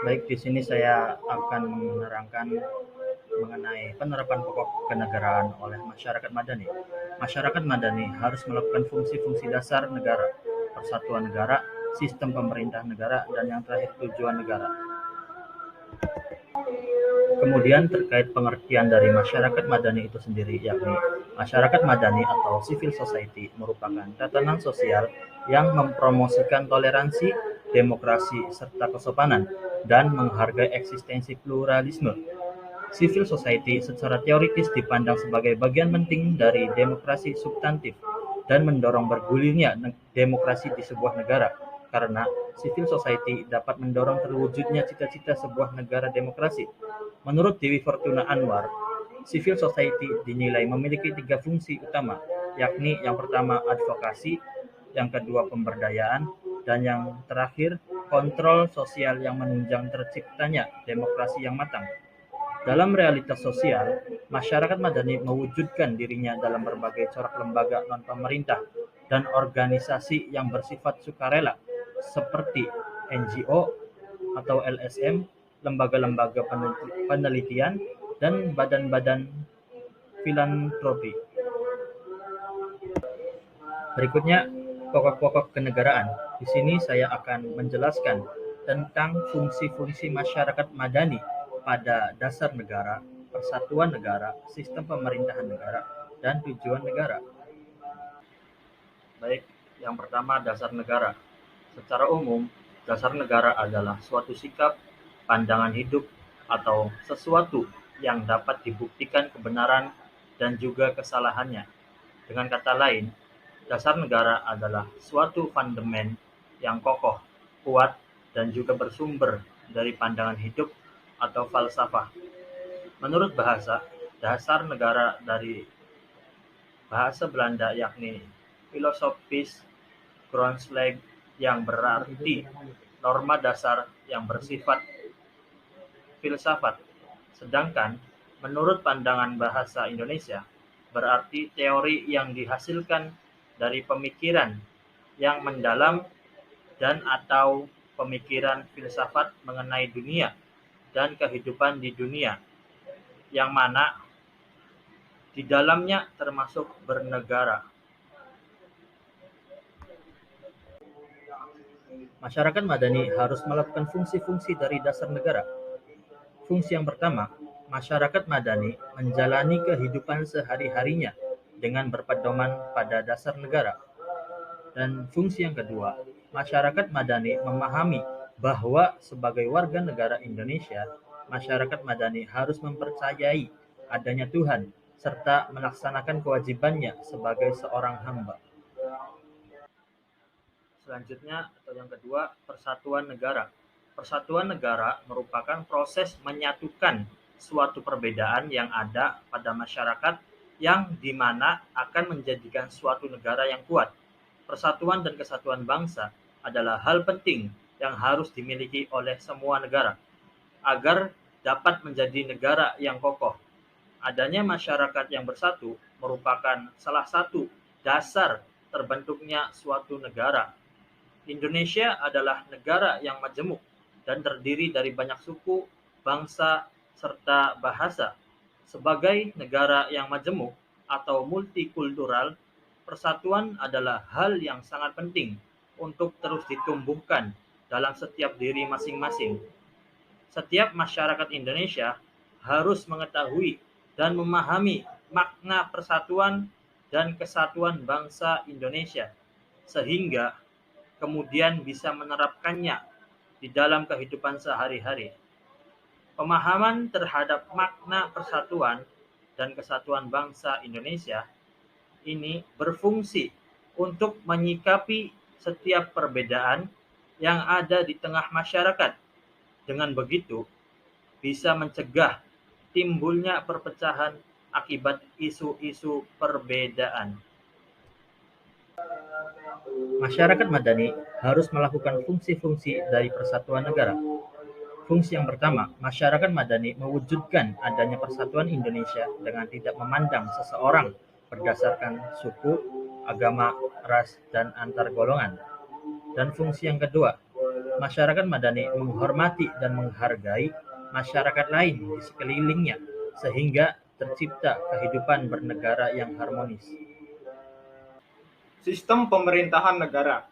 Baik, di sini saya akan menerangkan mengenai penerapan pokok kenegaraan oleh masyarakat madani. Masyarakat madani harus melakukan fungsi-fungsi dasar negara, persatuan negara, sistem pemerintah negara, dan yang terakhir tujuan negara. Kemudian terkait pengertian dari masyarakat madani itu sendiri, yakni masyarakat madani atau civil society merupakan tatanan sosial yang mempromosikan toleransi, demokrasi, serta kesopanan, dan menghargai eksistensi pluralisme. Civil society secara teoritis dipandang sebagai bagian penting dari demokrasi substantif dan mendorong bergulirnya demokrasi di sebuah negara, karena civil society dapat mendorong terwujudnya cita-cita sebuah negara demokrasi. Menurut Dewi Fortuna Anwar, civil society dinilai memiliki 3 fungsi utama, yakni yang pertama advokasi, yang kedua pemberdayaan, dan yang terakhir kontrol sosial yang menunjang terciptanya demokrasi yang matang. Dalam realitas sosial, masyarakat madani mewujudkan dirinya dalam berbagai corak lembaga non-pemerintah dan organisasi yang bersifat sukarela, seperti NGO atau LSM, lembaga-lembaga penelitian, dan badan-badan filantropi. Berikutnya, pokok-pokok kenegaraan. Di sini saya akan menjelaskan tentang fungsi-fungsi masyarakat madani pada dasar negara, persatuan negara, sistem pemerintahan negara, dan tujuan negara. Baik, yang pertama dasar negara. Secara umum, dasar negara adalah suatu sikap, pandangan hidup, atau sesuatu yang dapat dibuktikan kebenaran dan juga kesalahannya. Dengan kata lain, dasar negara adalah suatu fundamen yang kokoh, kuat, dan juga bersumber dari pandangan hidup atau falsafah. Menurut bahasa, dasar negara dari bahasa Belanda yakni filosofis grondslag yang berarti norma dasar yang bersifat filsafat. Sedangkan menurut pandangan bahasa Indonesia berarti teori yang dihasilkan dari pemikiran yang mendalam dan atau pemikiran filsafat mengenai dunia dan kehidupan di dunia, yang mana di dalamnya termasuk bernegara. Masyarakat madani harus melakukan fungsi-fungsi dari dasar negara. Fungsi yang pertama, masyarakat madani menjalani kehidupan sehari-harinya dengan berpedoman pada dasar negara. Dan fungsi yang kedua, masyarakat madani memahami bahwa sebagai warga negara Indonesia, masyarakat madani harus mempercayai adanya Tuhan serta melaksanakan kewajibannya sebagai seorang hamba. Selanjutnya, atau yang kedua, persatuan negara. Persatuan negara merupakan proses menyatukan suatu perbedaan yang ada pada masyarakat yang dimana akan menjadikan suatu negara yang kuat. Persatuan dan kesatuan bangsa adalah hal penting yang harus dimiliki oleh semua negara agar dapat menjadi negara yang kokoh. Adanya masyarakat yang bersatu merupakan salah satu dasar terbentuknya suatu negara. Indonesia adalah negara yang majemuk dan terdiri dari banyak suku, bangsa, serta bahasa. Sebagai negara yang majemuk atau multikultural, persatuan adalah hal yang sangat penting untuk terus ditumbuhkan dalam setiap diri masing-masing. Setiap masyarakat Indonesia harus mengetahui dan memahami makna persatuan dan kesatuan bangsa Indonesia, sehingga kemudian bisa menerapkannya di dalam kehidupan sehari-hari. Pemahaman terhadap makna persatuan dan kesatuan bangsa Indonesia ini berfungsi untuk menyikapi setiap perbedaan yang ada di tengah masyarakat. Dengan begitu, bisa mencegah timbulnya perpecahan akibat isu-isu perbedaan. Masyarakat madani harus melakukan fungsi-fungsi dari persatuan negara. Fungsi yang pertama, masyarakat madani mewujudkan adanya persatuan Indonesia dengan tidak memandang seseorang berdasarkan suku, agama, ras, dan antar golongan. Dan fungsi yang kedua, Masyarakat madani menghormati dan menghargai masyarakat lain di sekelilingnya sehingga tercipta kehidupan bernegara yang harmonis. Sistem pemerintahan negara.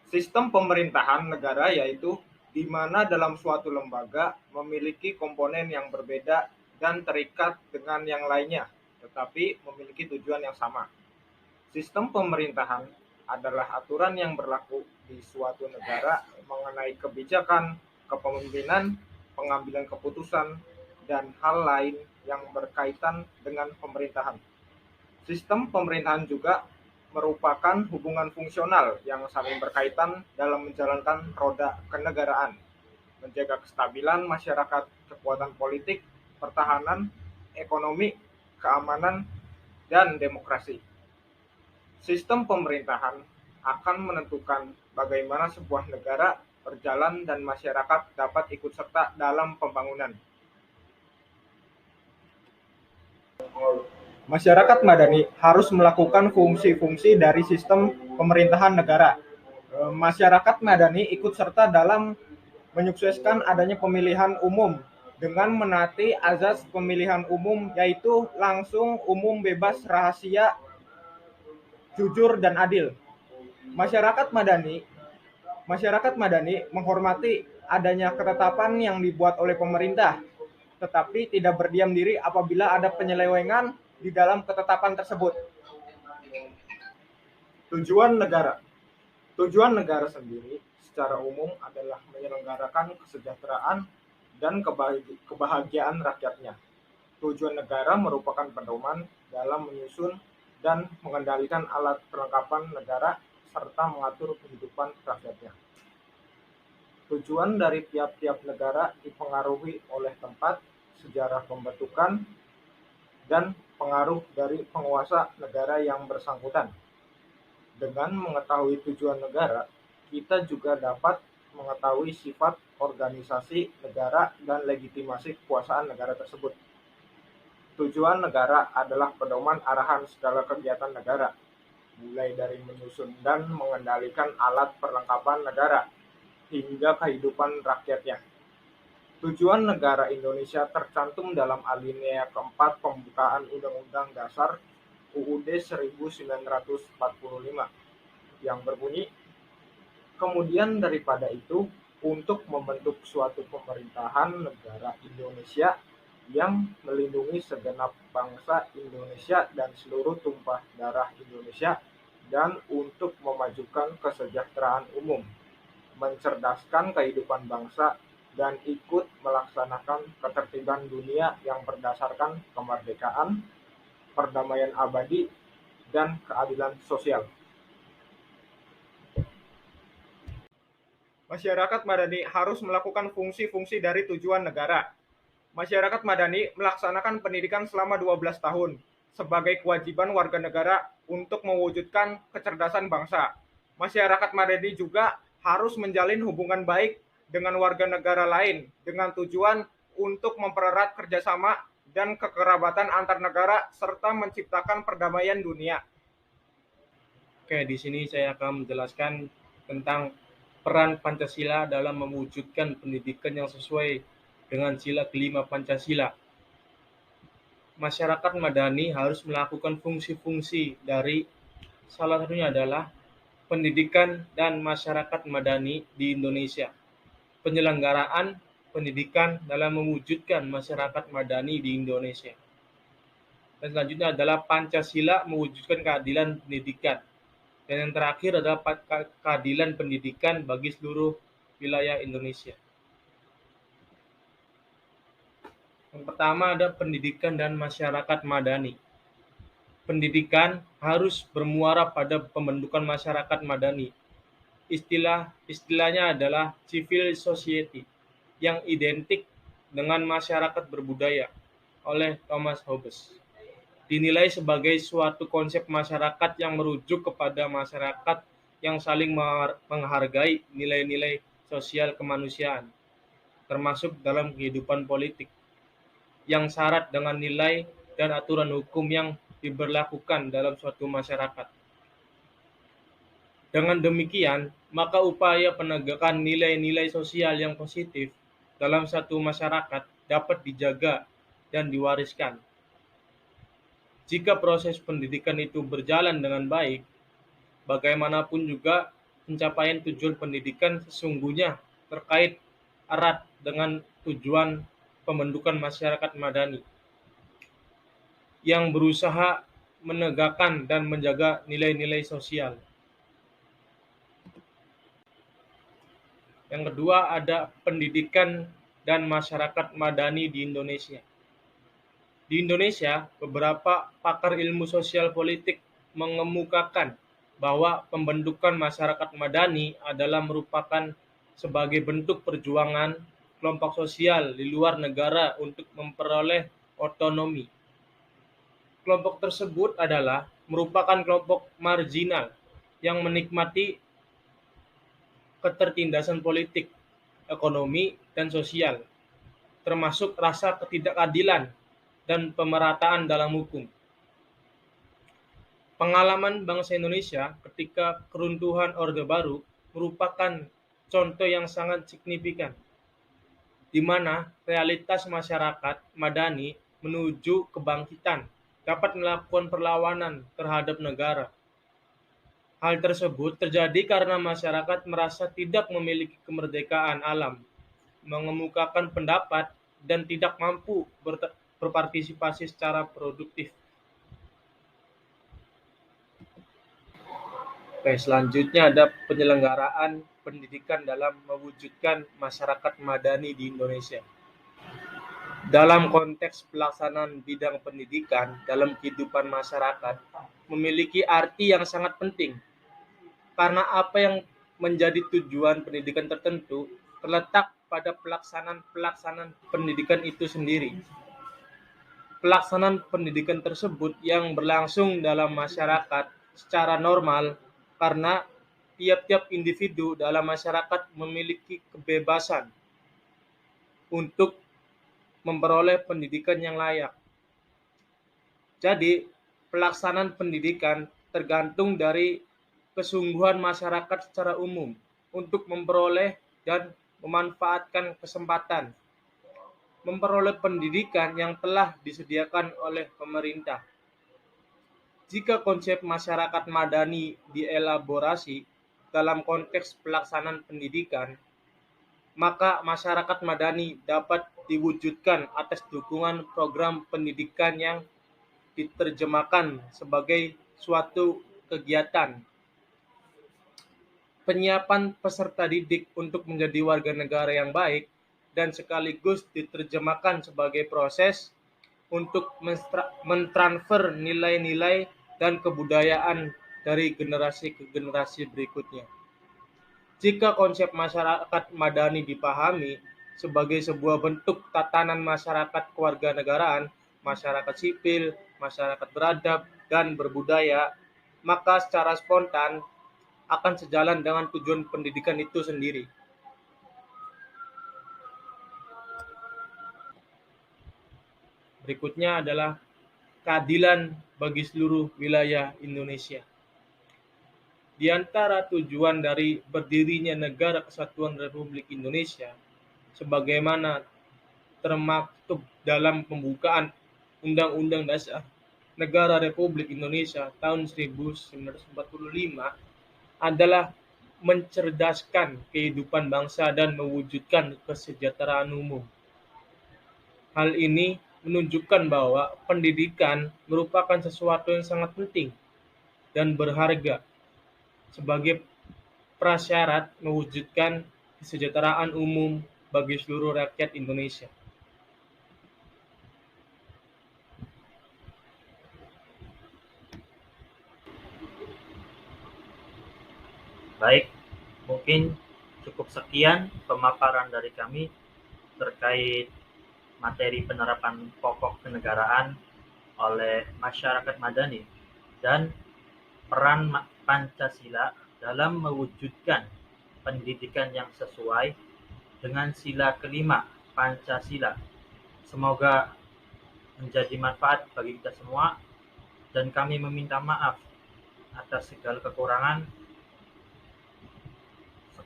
Sistem pemerintahan negara yaitu di mana dalam suatu lembaga memiliki komponen yang berbeda dan terikat dengan yang lainnya, tetapi memiliki tujuan yang sama. Sistem pemerintahan adalah aturan yang berlaku di suatu negara mengenai kebijakan, kepemimpinan, pengambilan keputusan, dan hal lain yang berkaitan dengan pemerintahan. Sistem pemerintahan juga merupakan hubungan fungsional yang saling berkaitan dalam menjalankan roda kenegaraan, menjaga kestabilan masyarakat, kekuatan politik, pertahanan, ekonomi, keamanan, dan demokrasi. Sistem pemerintahan akan menentukan bagaimana sebuah negara berjalan dan masyarakat dapat ikut serta dalam pembangunan. Masyarakat madani harus melakukan fungsi-fungsi dari sistem pemerintahan negara. Masyarakat madani ikut serta dalam menyukseskan adanya pemilihan umum dengan menaati azas pemilihan umum yaitu langsung, umum, bebas, rahasia, jujur, dan adil. Masyarakat madani Masyarakat madani menghormati adanya ketetapan yang dibuat oleh pemerintah, tetapi tidak berdiam diri apabila ada penyelewengan di dalam ketetapan tersebut. Tujuan negara. Tujuan negara sendiri secara umum adalah menyelenggarakan kesejahteraan dan kebahagiaan rakyatnya. Tujuan negara merupakan pedoman dalam menyusun dan mengendalikan alat perlengkapan negara serta mengatur kehidupan rakyatnya. Tujuan dari tiap-tiap negara dipengaruhi oleh tempat, sejarah pembentukan, dan pengaruh dari penguasa negara yang bersangkutan. Dengan mengetahui tujuan negara, kita juga dapat mengetahui sifat organisasi negara dan legitimasi kekuasaan negara tersebut. Tujuan negara adalah pedoman arahan segala kegiatan negara, mulai dari menyusun dan mengendalikan alat perlengkapan negara, hingga kehidupan rakyatnya. Tujuan negara Indonesia tercantum dalam alinea keempat pembukaan Undang-Undang Dasar UUD 1945 yang berbunyi, kemudian daripada itu, untuk membentuk suatu pemerintahan negara Indonesia yang melindungi segenap bangsa Indonesia dan seluruh tumpah darah Indonesia, dan untuk memajukan kesejahteraan umum, mencerdaskan kehidupan bangsa, dan ikut melaksanakan ketertiban dunia yang berdasarkan kemerdekaan, perdamaian abadi, dan keadilan sosial. Masyarakat madani harus melakukan fungsi-fungsi dari tujuan negara. Masyarakat madani melaksanakan pendidikan selama 12 tahun sebagai kewajiban warga negara untuk mewujudkan kecerdasan bangsa. Masyarakat madani juga harus menjalin hubungan baik dengan warga negara lain dengan tujuan untuk mempererat kerjasama dan kekerabatan antar negara serta menciptakan perdamaian dunia. Oke, di sini saya akan menjelaskan tentang peran Pancasila dalam mewujudkan pendidikan yang sesuai dengan sila kelima Pancasila. Masyarakat madani harus melakukan fungsi-fungsi dari salah satunya adalah pendidikan dan masyarakat madani di Indonesia. Penyelenggaraan pendidikan dalam mewujudkan masyarakat madani di Indonesia. Dan selanjutnya adalah Pancasila mewujudkan keadilan pendidikan. Dan yang terakhir adalah keadilan pendidikan bagi seluruh wilayah Indonesia. Yang pertama ada pendidikan dan masyarakat madani. Pendidikan harus bermuara pada pembentukan masyarakat madani. Istilahnya adalah civil society yang identik dengan masyarakat berbudaya oleh Thomas Hobbes. Dinilai sebagai suatu konsep masyarakat yang merujuk kepada masyarakat yang saling menghargai nilai-nilai sosial kemanusiaan, termasuk dalam kehidupan politik, yang syarat dengan nilai dan aturan hukum yang diberlakukan dalam suatu masyarakat. Dengan demikian, maka upaya penegakan nilai-nilai sosial yang positif dalam satu masyarakat dapat dijaga dan diwariskan. Jika proses pendidikan itu berjalan dengan baik, bagaimanapun juga pencapaian tujuan pendidikan sesungguhnya terkait erat dengan tujuan pembentukan masyarakat madani yang berusaha menegakkan dan menjaga nilai-nilai sosial. Yang kedua ada pendidikan dan masyarakat madani di Indonesia. Di Indonesia, beberapa pakar ilmu sosial politik mengemukakan bahwa pembentukan masyarakat madani adalah merupakan sebagai bentuk perjuangan kelompok sosial di luar negara untuk memperoleh otonomi. Kelompok tersebut adalah merupakan kelompok marginal yang menikmati ketertindasan politik, ekonomi, dan sosial, termasuk rasa ketidakadilan dan pemerataan dalam hukum. Pengalaman bangsa Indonesia ketika keruntuhan Orde Baru merupakan contoh yang sangat signifikan, di mana realitas masyarakat madani menuju kebangkitan dapat melakukan perlawanan terhadap negara. Hal tersebut terjadi karena masyarakat merasa tidak memiliki kemerdekaan alam, mengemukakan pendapat, dan tidak mampu berpartisipasi secara produktif. Oke, selanjutnya ada penyelenggaraan pendidikan dalam mewujudkan masyarakat madani di Indonesia. Dalam konteks pelaksanaan bidang pendidikan dalam kehidupan masyarakat memiliki arti yang sangat penting, karena apa yang menjadi tujuan pendidikan tertentu terletak pada pelaksanaan pendidikan itu sendiri. Pelaksanaan pendidikan tersebut yang berlangsung dalam masyarakat secara normal karena tiap-tiap individu dalam masyarakat memiliki kebebasan untuk memperoleh pendidikan yang layak. Jadi, pelaksanaan pendidikan tergantung dari kesungguhan masyarakat secara umum untuk memperoleh dan memanfaatkan kesempatan memperoleh pendidikan yang telah disediakan oleh pemerintah. Jika konsep masyarakat madani dielaborasi dalam konteks pelaksanaan pendidikan, maka masyarakat madani dapat diwujudkan atas dukungan program pendidikan yang diterjemahkan sebagai suatu kegiatan penyiapan peserta didik untuk menjadi warga negara yang baik dan sekaligus diterjemahkan sebagai proses untuk mentransfer nilai-nilai dan kebudayaan dari generasi ke generasi berikutnya. Jika konsep masyarakat madani dipahami sebagai sebuah bentuk tatanan masyarakat kewarganegaraan, masyarakat sipil, masyarakat beradab, dan berbudaya, maka secara spontan akan sejalan dengan tujuan pendidikan itu sendiri. Berikutnya adalah keadilan bagi seluruh wilayah Indonesia. Di antara tujuan dari berdirinya Negara Kesatuan Republik Indonesia, sebagaimana termaktub dalam pembukaan Undang-Undang Dasar Negara Republik Indonesia tahun 1945, adalah mencerdaskan kehidupan bangsa dan mewujudkan kesejahteraan umum. Hal ini menunjukkan bahwa pendidikan merupakan sesuatu yang sangat penting dan berharga sebagai prasyarat mewujudkan kesejahteraan umum bagi seluruh rakyat Indonesia. Baik, mungkin cukup sekian pemaparan dari kami terkait materi penerapan pokok kenegaraan oleh masyarakat madani dan peran Pancasila dalam mewujudkan pendidikan yang sesuai dengan sila kelima Pancasila. Semoga menjadi manfaat bagi kita semua dan kami meminta maaf atas segala kekurangan.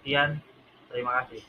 Sekian, terima kasih.